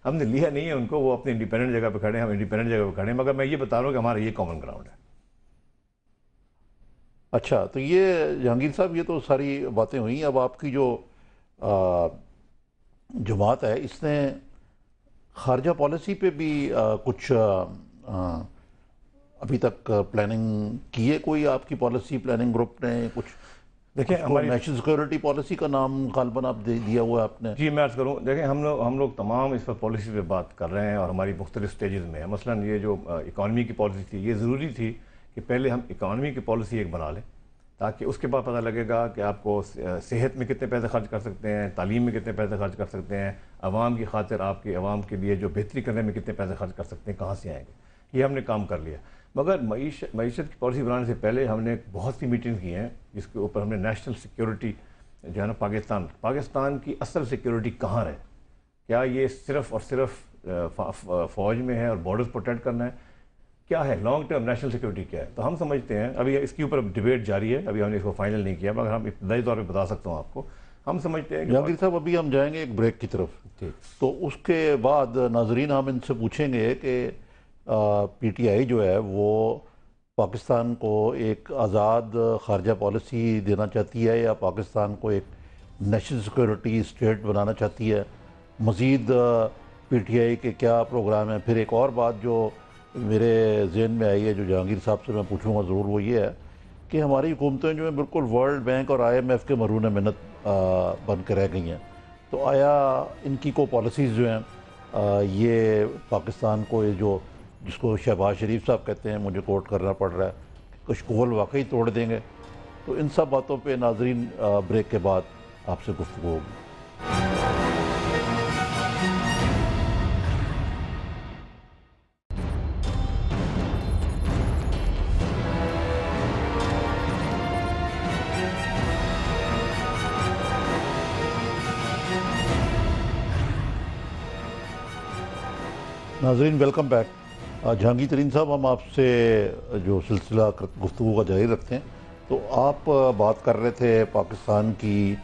ہم نے لیا نہیں ہے ان کو، وہ اپنے انڈیپینڈنٹ جگہ پہ کھڑے ہیں، ہم انڈیپینڈنٹ جگہ پہ کھڑے ہیں، مگر میں یہ بتا رہا ہوں کہ ہمارا یہ کامن گراؤنڈ ہے۔ اچھا، تو یہ جہانگیر صاحب یہ تو ساری باتیں ہوئیں، اب آپ کی جو جماعت ہے اس نے خارجہ پالیسی پہ بھی کچھ ابھی تک پلاننگ کی ہے؟ کوئی آپ کی پالیسی پلاننگ گروپ نے کچھ؟ دیکھیں ہماری نیشنل سیکورٹی پالیسی کا نام غالباً آپ دیا ہوا ہے آپ نے۔ جی میں عرض کروں، دیکھیں ہم لوگ تمام اس پر پالیسی پہ بات کر رہے ہیں اور ہماری مختلف سٹیجز میں ہے۔ مثلا یہ جو اکانومی کی پالیسی تھی، یہ ضروری تھی کہ پہلے ہم اکانومی کی پالیسی ایک بنا لیں، تاکہ اس کے بعد پتہ لگے گا کہ آپ کو صحت میں کتنے پیسے خرچ کر سکتے ہیں، تعلیم میں کتنے پیسے خرچ کر سکتے ہیں، عوام کی خاطر آپ کے عوام کے لیے جو بہتری کرنے میں کتنے پیسے خرچ کر سکتے ہیں، کہاں سے آئیں گے۔ یہ ہم نے کام کر لیا، مگر معیشت کی پالیسی بنانے سے پہلے ہم نے بہت سی میٹنگ کی ہیں جس کے اوپر ہم نے نیشنل سیکیورٹی جو ہے نا، پاکستان کی اصل سیکیورٹی کہاں ہے، کیا یہ صرف اور صرف فوج میں ہے اور بارڈرز پروٹیکٹ کرنا ہے، کیا ہے لانگ ٹرم نیشنل سیکیورٹی کیا ہے۔ تو ہم سمجھتے ہیں، ابھی اس کے اوپر ڈیبیٹ جاری ہے، ابھی ہم نے اس کو فائنل نہیں کیا، مگر ہم ابتدائی طور پہ بتا سکتا ہوں آپ کو، ہم سمجھتے ہیں کہ جہانگیر صاحب ابھی ہم جائیں گے ایک بریک کی طرف، تو اس کے بعد ناظرین ہم ان سے پوچھیں گے کہ پی ٹی آئی جو ہے وہ پاکستان کو ایک آزاد خارجہ پالیسی دینا چاہتی ہے یا پاکستان کو ایک نیشنل سیکورٹی اسٹیٹ بنانا چاہتی ہے؟ مزید پی ٹی آئی کے کیا پروگرام ہیں؟ پھر ایک اور بات جو میرے ذہن میں آئی ہے جو جہانگیر صاحب سے میں پوچھوں گا ضرور، وہ یہ ہے کہ ہماری حکومتیں جو ہیں بالکل ورلڈ بینک اور آئی ایم ایف کے مرہون منت بن کے رہ گئی ہیں، تو آیا ان کی کو پالیسیز جو ہیں یہ پاکستان کو یہ جو جس کو شہباز شریف صاحب کہتے ہیں، مجھے کوٹ کرنا پڑ رہا ہے، کشکول واقعی توڑ دیں گے؟ تو ان سب باتوں پہ ناظرین بریک کے بعد آپ سے گفتگو ہوگی۔ ناظرین ویلکم بیک۔ جہانگیر ترین صاحب، ہم آپ سے جو سلسلہ گفتگو کا جاری رکھتے ہیں، تو آپ بات کر رہے تھے پاکستان کی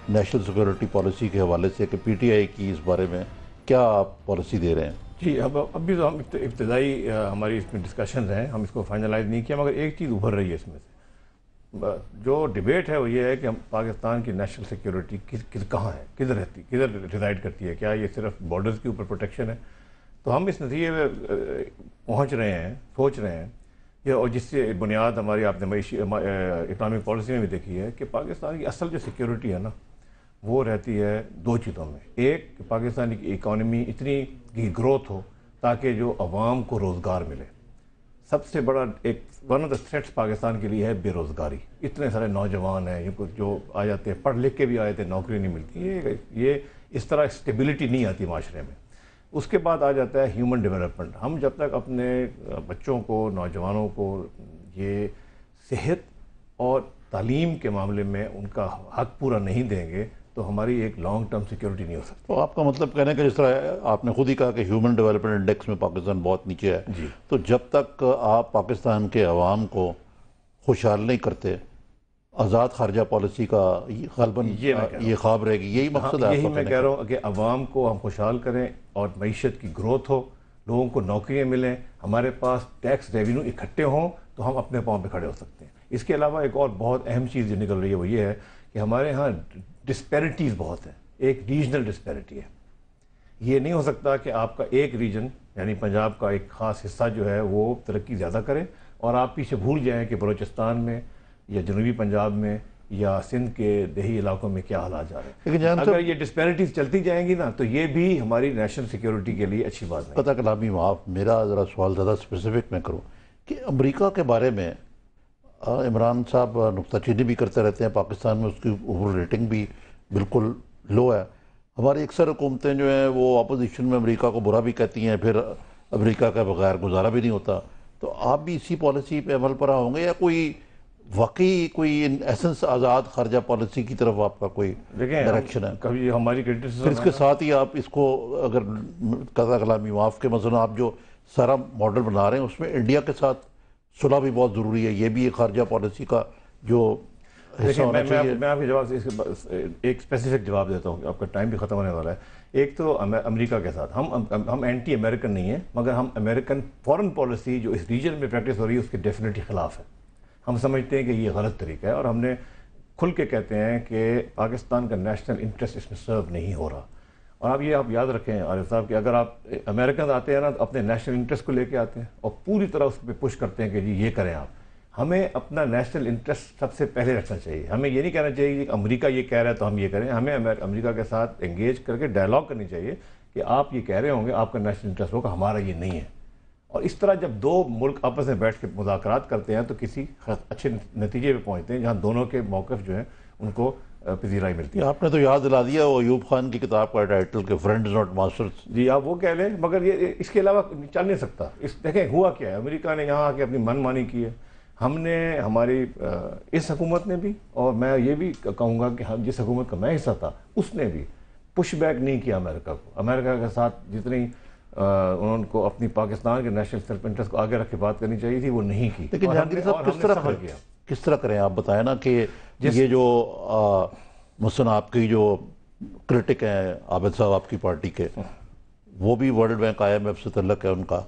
نیشنل سیکورٹی پالیسی کے حوالے سے کہ پی ٹی آئی کی اس بارے میں کیا آپ پالیسی دے رہے ہیں؟ جی ابھی تو ہم ابتدائی ہماری اس میں ڈسکشنز ہیں، ہم اس کو فائنلائز نہیں کیا، مگر ایک چیز ابھر رہی ہے اس میں سے، جو ڈیبیٹ ہے وہ یہ ہے کہ ہم پاکستان کی نیشنل سیکورٹی کہاں ہے، کدھر رہتی، کدھر ریزائڈ کرتی ہے، کیا یہ صرف بارڈرز کے اوپر پروٹیکشن ہے؟ تو ہم اس نتیجے میں پہنچ رہے ہیں، سوچ رہے ہیں یہ، اور جس سے بنیاد ہماری آپ نے اکنامک پالیسی میں بھی دیکھی ہے کہ پاکستان کی اصل جو سیکیورٹی ہے نا، وہ رہتی ہے دو چیزوں میں۔ ایک کہ پاکستان کی اکانومی اتنی کی گروتھ ہو تاکہ جو عوام کو روزگار ملے۔ سب سے بڑا ایک one of the threats Pakistan کے لیے ہے بے روزگاری۔ اتنے سارے نوجوان ہیں جو آ جاتے ہیں، پڑھ لکھ کے بھی آئے تھے، نوکری نہیں ملتی، یہ اس طرح اسٹیبلٹی نہیں آتی معاشرے میں۔ اس کے بعد آ جاتا ہے ہیومن ڈیولپمنٹ۔ ہم جب تک اپنے بچوں کو، نوجوانوں کو یہ صحت اور تعلیم کے معاملے میں ان کا حق پورا نہیں دیں گے تو ہماری ایک لانگ ٹرم سیکیورٹی نہیں ہو سکتی۔ تو آپ کا مطلب کہنے کہ جس طرح آپ نے خود ہی کہا کہ ہیومن ڈیولپمنٹ انڈیکس میں پاکستان بہت نیچے ہے، جی، تو جب تک آپ پاکستان کے عوام کو خوشحال نہیں کرتے، آزاد خارجہ پالیسی کا غالباً یہ خواب رہے گی، یہی مقصد ہے؟ یہی میں کہہ رہا ہوں کہ عوام کو ہم خوشحال کریں اور معیشت کی گروتھ ہو، لوگوں کو نوکریاں ملیں، ہمارے پاس ٹیکس ریونیو اکٹھے ہوں تو ہم اپنے پاؤں پہ کھڑے ہو سکتے ہیں۔ اس کے علاوہ ایک اور بہت اہم چیز جو نکل رہی ہے وہ یہ ہے کہ ہمارے ہاں ڈسپیرٹیز بہت ہیں، ایک ریجنل ڈسپیرٹی ہے۔ یہ نہیں ہو سکتا کہ آپ کا ایک ریجن یعنی پنجاب کا ایک خاص حصہ جو ہے وہ ترقی زیادہ کرے اور آپ پیچھے بھول جائیں کہ بلوچستان میں یا جنوبی پنجاب میں یا سندھ کے دیہی علاقوں میں کیا حالات جا رہے ہیں۔ اگر یہ ڈسپیرٹیز چلتی جائیں گی نا تو یہ بھی ہماری نیشنل سیکیورٹی کے لیے اچھی بات نہیں۔ قطع کلامی معاف، میرا ذرا سوال زیادہ اسپیسیفک میں کروں کہ امریکہ کے بارے میں عمران صاحب نکتہ چینی بھی کرتے رہتے ہیں، پاکستان میں اس کی اوور ریٹنگ بھی بالکل لو ہے۔ ہماری اکثر حکومتیں جو ہیں وہ اپوزیشن میں امریکہ کو برا بھی کہتی ہیں، پھر امریکہ کا بغیر گزارا بھی نہیں ہوتا۔ تو آپ بھی اسی پالیسی پہ عمل پیرا ہوں گے یا کوئی واقعی کوئی ان ایسنس آزاد خارجہ پالیسی کی طرف آپ کا کوئی ڈائریکشن ہے؟ کبھی ہماری کرٹیسزم پھر اس کے ساتھ ہی آپ اس کو اگر قطع کلامی معاف کے مثلا آپ جو سارا ماڈل بنا رہے ہیں اس میں انڈیا کے ساتھ صلح بھی بہت ضروری ہے، یہ بھی ایک خارجہ پالیسی کا جو حصہ ہونا چاہیے؟ میں آپ کے جواب سے ایک اسپیسیفک جواب دیتا ہوں، آپ کا ٹائم بھی ختم ہونے والا ہے۔ ایک تو امریکہ کے ساتھ ہم اینٹی امریکن نہیں ہیں، مگر ہم امریکن فارن پالیسی جو اس ریجن میں پریکٹس ہو رہی ہے اس کے ڈیفینیٹلی خلاف ہے۔ ہم سمجھتے ہیں کہ یہ غلط طریقہ ہے، اور ہم نے کھل کے کہتے ہیں کہ پاکستان کا نیشنل انٹرسٹ اس میں سرو نہیں ہو رہا۔ اور آپ یاد رکھیں عارف صاحب کہ اگر آپ امریکن آتے ہیں نا تو اپنے نیشنل انٹرسٹ کو لے کے آتے ہیں اور پوری طرح اس پہ پش کرتے ہیں کہ جی یہ کریں آپ۔ ہمیں اپنا نیشنل انٹرسٹ سب سے پہلے رکھنا چاہیے۔ ہمیں یہ نہیں کہنا چاہیے کہ امریکہ یہ کہہ رہا ہے تو ہم یہ کریں۔ ہمیں امریکہ کے ساتھ انگیج کر کے ڈائلاگ کرنی چاہیے کہ آپ یہ کہہ رہے ہوں گے، آپ کا نیشنل انٹرسٹ ہوگا، ہمارا یہ نہیں ہے۔ اور اس طرح جب دو ملک آپس میں بیٹھ کے مذاکرات کرتے ہیں تو کسی اچھے نتیجے پہ پہنچتے ہیں جہاں دونوں کے موقف جو ہیں ان کو پذیرائی ملتی ہے۔ آپ نے تو یاد دلا دیا وہ ایوب خان کی کتاب کا ٹائٹل کہ فرینڈز ناٹ ماسٹرز۔ جی آپ وہ کہہ لیں، مگر یہ اس کے علاوہ چل نہیں سکتا۔ دیکھیں ہوا کیا ہے، امریکہ نے یہاں آ کے اپنی من مانی کی ہے، ہم نے ہماری اس حکومت نے بھی، اور میں یہ بھی کہوں گا کہ جس حکومت کا میں حصہ تھا اس نے بھی پش بیک نہیں کیا امریکہ کو۔ امریکہ کے ساتھ جتنی انہوں کو اپنی پاکستان کے نیشنل سیلف انٹرسٹ کو آگے رکھ کے بات کرنی چاہیے تھی وہ نہیں کی۔ لیکن جہانگیر صاحب کس طرح کریں آپ بتائیں نا کہ یہ جو مثلا آپ کی جو کرٹک ہیں عابد صاحب آپ کی پارٹی کے، وہ بھی world bank I M F سے تعلق ہے ان کا،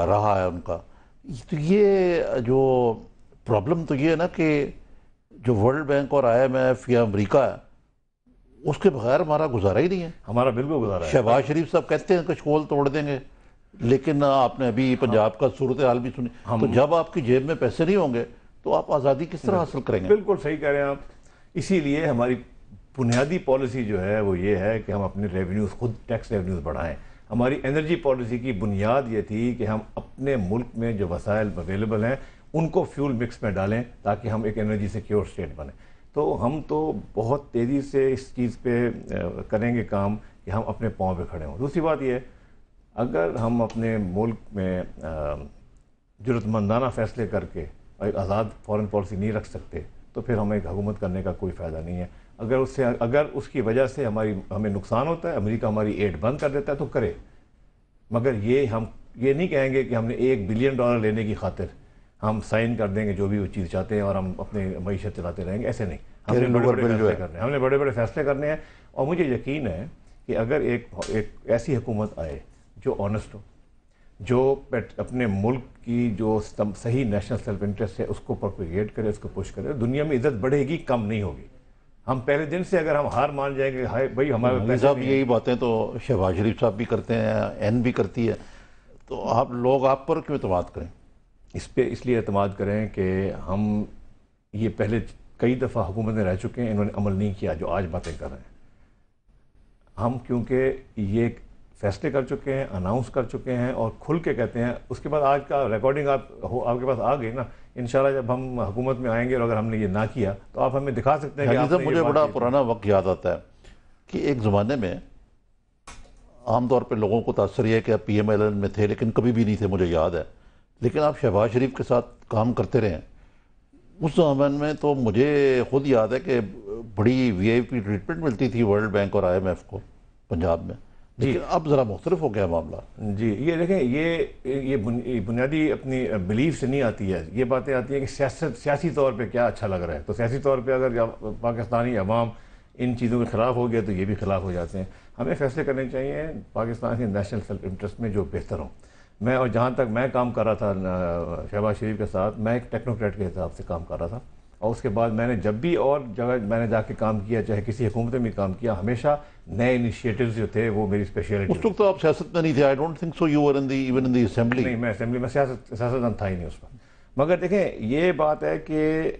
رہا ہے ان کا، تو یہ جو پرابلم تو یہ ہے نا کہ جو ورلڈ بینک اور آئی ایم ایف یا امریکہ ہے اس کے بغیر ہمارا گزارا ہی نہیں ہے۔ ہمارا بالکل گزارا ہے۔ شہباز شریف صاحب کہتے ہیں کہ شکول توڑ دیں گے، لیکن آپ نے ابھی پنجاب کا صورتحال بھی سنی، تو جب آپ کی جیب میں پیسے نہیں ہوں گے تو آپ آزادی کس طرح حاصل کریں گے؟ بالکل صحیح کہہ رہے ہیں آپ۔ اسی لیے ہماری بنیادی پالیسی جو ہے وہ یہ ہے کہ ہم اپنے ریونیوز، خود ٹیکس ریونیوز بڑھائیں۔ ہماری انرجی پالیسی کی بنیاد یہ تھی کہ ہم اپنے ملک میں جو وسائل اویلیبل ہیں ان کو فیول مکس میں ڈالیں تاکہ ہم ایک انرجی سیکیور اسٹیٹ بنیں۔ تو ہم تو بہت تیزی سے اس چیز پہ کریں گے کام کہ ہم اپنے پاؤں پہ کھڑے ہوں۔ دوسری بات یہ ہے، اگر ہم اپنے ملک میں جرأت مندانہ فیصلے کر کے ایک آزاد فارن پالیسی نہیں رکھ سکتے تو پھر ہمیں ایک حکومت کرنے کا کوئی فائدہ نہیں ہے۔ اگر اس کی وجہ سے ہمیں نقصان ہوتا ہے، امریکہ ہماری ایڈ بند کر دیتا ہے تو کرے، مگر ہم یہ نہیں کہیں گے کہ ہم نے $1 بلین لینے کی خاطر ہم سائن کر دیں گے جو بھی وہ چیز چاہتے ہیں اور ہم اپنے معیشت چلاتے رہیں گے، ایسے نہیں۔ ہم نے بڑے بڑے فیصلے کرنے ہیں، اور مجھے یقین ہے کہ اگر ایک ایسی حکومت آئے جو آنسٹ ہو، جو اپنے ملک کی جو صحیح نیشنل سیلف انٹرسٹ ہے اس کو پروپیگیٹ کرے، اس کو پش کرے، دنیا میں عزت بڑھے گی، کم نہیں ہوگی۔ ہم پہلے دن سے اگر ہم ہار مان جائیں گے بھائی ہمارے پیسے صاحب یہی باتیں تو شہباز شریف صاحب بھی کرتے ہیں، این بھی کرتی ہے، تو لوگ آپ پر کیوں اعتماد کریں؟ اس لیے اعتماد کریں کہ ہم یہ پہلے کئی دفعہ حکومت میں رہ چکے ہیں، انہوں نے عمل نہیں کیا جو آج باتیں کر رہے ہیں۔ ہم کیونکہ یہ فیصلے کر چکے ہیں، اناؤنس کر چکے ہیں اور کھل کے کہتے ہیں، اس کے بعد آج کا ریکارڈنگ آپ کے پاس آ گئی نا، انشاءاللہ جب ہم حکومت میں آئیں گے اور اگر ہم نے یہ نہ کیا تو آپ ہمیں دکھا سکتے ہیں کہ آپ نے یہ مجھے بڑا پرانا وقت یاد آتا ہے کہ ایک زمانے میں عام طور پہ لوگوں کو تاثر یہ ہے کہ آپ پی ایم ایل این میں تھے لیکن کبھی بھی نہیں تھے، مجھے یاد ہے، لیکن آپ شہباز شریف کے ساتھ کام کرتے رہے ہیں۔ اس زمانے میں تو مجھے خود یاد ہے کہ بڑی وی آئی پی ٹریٹمنٹ ملتی تھی ورلڈ بینک اور آئی ایم ایف کو پنجاب میں، لیکن اب ذرا مختلف ہو گیا معاملہ۔ جی یہ دیکھیں، یہ بنیادی اپنی بلیف سے نہیں آتی ہے، یہ باتیں آتی ہیں کہ سیاسی طور پہ کیا اچھا لگ رہا ہے، تو سیاسی طور پہ اگر پاکستانی عوام ان چیزوں کے خلاف ہو گیا تو یہ بھی خلاف ہو جاتے ہیں۔ ہمیں فیصلے کرنے چاہیے پاکستان کے نیشنل سیلف انٹرسٹ میں جو بہتر ہوں۔ اور جہاں تک میں کام کر رہا تھا شہباز شریف کے ساتھ، میں ایک ٹیکنوکریٹ کے حساب سے کام کر رہا تھا، اور اس کے بعد میں نے جب بھی اور جگہ میں نے جا کے کام کیا، چاہے کسی حکومت میں بھی کام کیا، ہمیشہ نئے انیشیٹوز جو تھے وہ میری اسپیشلٹی۔ اس وقت تو آپ سیاست میں نہیں تھے، I don't think so you were even in the assembly. نہیں، میں اسمبلی میں سیاستدان تھا ہی نہیں اس وقت۔ مگر دیکھیں یہ بات ہے کہ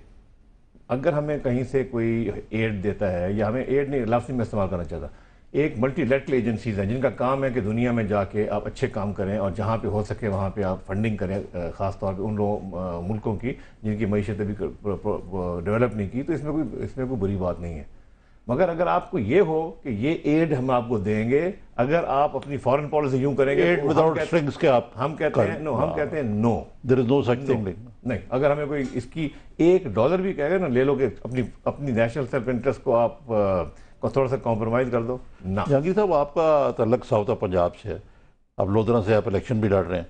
اگر ہمیں کہیں سے کوئی ایڈ دیتا ہے، یا ہمیں ایڈ نہیں، لفظ میں استعمال کرنا چاہتا، ایک ملٹی لیٹرل ایجنسیز ہیں جن کا کام ہے کہ دنیا میں جا کے آپ اچھے کام کریں اور جہاں پہ ہو سکے وہاں پہ آپ فنڈنگ کریں، خاص طور پہ ان لوگوں ملکوں کی جن کی معیشت ابھی ڈیولپ نہیں کی، تو اس میں کوئی بری بات نہیں ہے۔ مگر اگر آپ کو یہ ہو کہ یہ ایڈ ہم آپ کو دیں گے، اگر آپ اپنی فارن پالیسی یوں کریں گے، ہم کہتے ہیں نو، دیر از نو سچ تھنگ۔ نہیں، اگر ہمیں کوئی اس کی $1 بھی کہے گا نا، لے لو کہ اپنی نیشنل سیلف انٹرسٹ کو آپ کو تھوڑا سا کمپرومائز کر دو نہ۔ جہانگیر صاحب آپ کا تعلق ساؤتھ آف پنجاب سے ہے، اب لودھرا سے آپ الیکشن بھی لڑ رہے ہیں،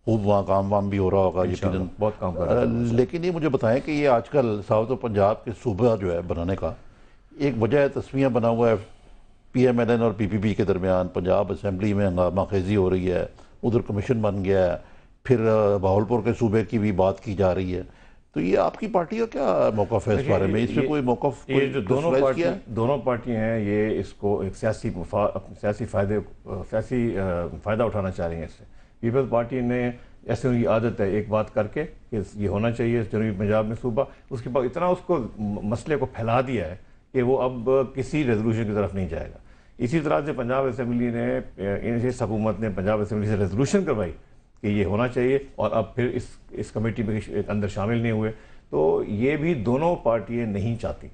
خوب وہاں کام وام بھی ہو رہا ہوگا یقیناً، بہت کام کر رہا ہے۔ لیکن یہ مجھے بتائیں کہ یہ آج کل ساؤتھ آف پنجاب کے صوبہ جو ہے بنانے کا ایک وجہ تسمیہ بنا ہوا ہے پی ایم ایل این اور پی پی پی کے درمیان، پنجاب اسمبلی میں ہنگامہ خیزی ہو رہی ہے، ادھر کمیشن بن گیا ہے، پھر بہاولپور کے صوبے کی بھی بات کی جا رہی ہے، تو یہ آپ کی پارٹی کا کیا موقف ہے اس بارے میں؟ اس میں کوئی موقف یہ جو کیا ہے؟ دونوں پارٹیاں ہیں، یہ اس کو ایک سیاسی فائدہ اٹھانا چاہ رہی ہیں اس سے۔ پیپلز پارٹی نے ایسے ان کی عادت ہے ایک بات کر کے کہ یہ ہونا چاہیے جنوبی پنجاب میں صوبہ، اس کے بعد اتنا اس کو مسئلے کو پھیلا دیا ہے کہ وہ اب کسی ریزولوشن کی طرف نہیں جائے گا۔ اسی طرح سے پنجاب اسمبلی نے اس حکومت نے پنجاب اسمبلی سے ریزولوشن کروائی کہ یہ ہونا چاہیے، اور اب پھر اس کمیٹی میں اندر شامل نہیں ہوئے، تو یہ بھی دونوں پارٹیاں نہیں چاہتی۔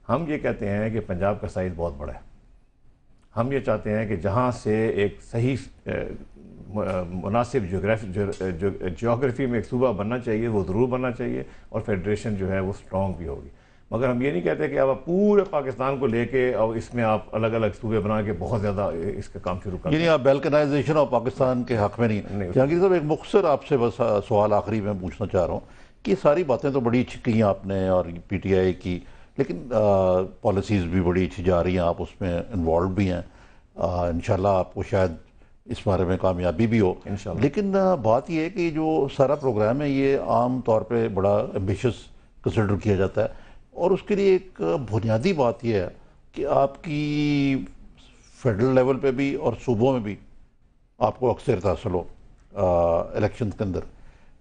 ہم یہ کہتے ہیں کہ پنجاب کا سائز بہت بڑا ہے، ہم یہ چاہتے ہیں کہ جہاں سے ایک صحیح مناسب جیوگرافی میں ایک صوبہ بننا چاہیے، وہ ضرور بننا چاہیے، اور فیڈریشن جو ہے وہ اسٹرانگ بھی ہوگی۔ مگر ہم یہ نہیں کہتے کہ آپ پورے پاکستان کو لے کے اور اس میں آپ الگ الگ صوبے بنا کے بہت زیادہ اس کا کام شروع کر دیں۔ یعنی آپ بیلکنائزیشن آف پاکستان کے حق میں نہیں۔ جہانگیر صاحب، ایک مختصر آپ سے بس سوال آخری میں پوچھنا چاہ رہا ہوں کہ ساری باتیں تو بڑی اچھی کی آپ نے اور پی ٹی آئی کی، لیکن پالیسیز بھی بڑی اچھی جا رہی ہیں، آپ اس میں انوالو بھی ہیں، انشاءاللہ آپ کو شاید اس بارے میں کامیابی بھی ہو انشاءاللہ۔ لیکن بات یہ ہے کہ جو سارا پروگرام ہے یہ عام طور پہ بڑا ایمبیشس کنسیڈر کیا جاتا ہے، اور اس کے لیے ایک بنیادی بات یہ ہے کہ آپ کی فیڈرل لیول پہ بھی اور صوبوں میں بھی آپ کو اکثر حاصل ہو الیکشنز کے اندر،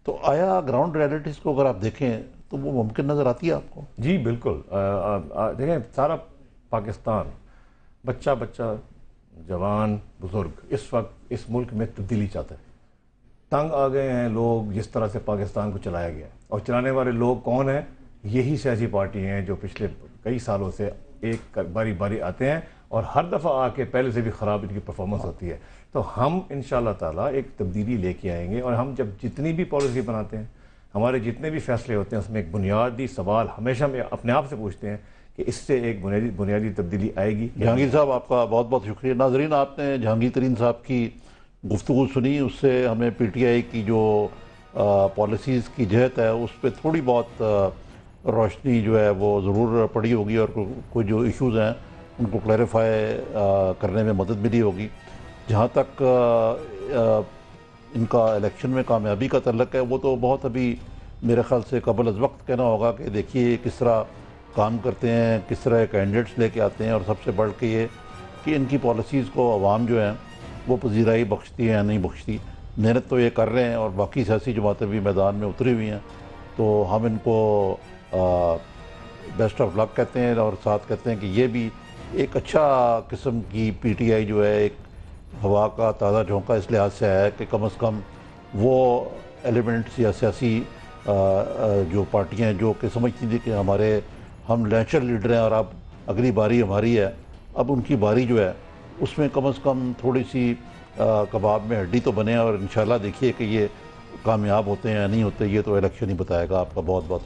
تو آیا گراؤنڈ ریالٹیز کو اگر آپ دیکھیں تو وہ ممکن نظر آتی ہے آپ کو؟ جی بالکل، دیکھیں سارا پاکستان، بچہ جوان بزرگ اس وقت اس ملک میں تبدیلی چاہتا ہے۔ تنگ آ گئے ہیں لوگ جس طرح سے پاکستان کو چلایا گیا، اور چلانے والے لوگ کون ہیں؟ یہی سیاسی پارٹی ہیں جو پچھلے کئی سالوں سے ایک باری باری آتے ہیں، اور ہر دفعہ آ کے پہلے سے بھی خراب ان کی پرفارمنس ہوتی ہے۔ تو ہم انشاءاللہ تعالیٰ ایک تبدیلی لے کے آئیں گے، اور ہم جب جتنی بھی پالیسی بناتے ہیں، ہمارے جتنے بھی فیصلے ہوتے ہیں، اس میں ایک بنیادی سوال ہمیشہ ہم اپنے آپ سے پوچھتے ہیں کہ اس سے ایک بنیادی تبدیلی آئے گی۔ جہانگیر صاحب، آپ کا بہت بہت شکریہ۔ ناظرین، آپ نے جہانگیر ترین صاحب کی گفتگو سنی، اس سے ہمیں پی ٹی آئی کی جو پالیسیز کی جہت ہے اس پہ تھوڑی بہت روشنی جو ہے وہ ضرور پڑی ہوگی، اور کوئی جو ایشوز ہیں ان کو کلیریفائی کرنے میں مدد ملی ہوگی۔ جہاں تک ان کا الیکشن میں کامیابی کا تعلق ہے، وہ تو بہت ابھی میرے خیال سے قبل از وقت کہنا ہوگا کہ دیکھیے کس طرح کام کرتے ہیں، کس طرح کینڈیڈیٹس لے کے آتے ہیں، اور سب سے بڑھ کے یہ کہ ان کی پالیسیز کو عوام جو ہیں وہ پذیرائی بخشتی ہے یا نہیں بخشتی۔ محنت تو یہ کر رہے ہیں، اور باقی سیاسی جماعتیں بھی میدان میں اتری ہوئی ہیں، تو ہم ان کو بیسٹ آف لک کہتے ہیں، اور ساتھ کہتے ہیں کہ یہ بھی ایک اچھا قسم کی پی ٹی آئی جو ہے ایک ہوا کا تازہ جھونکا اس لحاظ سے ہے کہ کم از کم وہ ایلیمنٹس یا سیاسی جو پارٹیاں ہیں جو کہ سمجھتی تھی کہ ہم نیچرل لیڈر ہیں اور اب اگلی باری ہماری ہے، اب ان کی باری جو ہے اس میں کم از کم تھوڑی سی کباب میں ہڈی تو بنے، اور انشاءاللہ دیکھیے کہ یہ کامیاب ہوتے ہیں یا نہیں ہوتے، یہ تو الیکشن ہی بتائے گا۔ آپ کا بہت بہت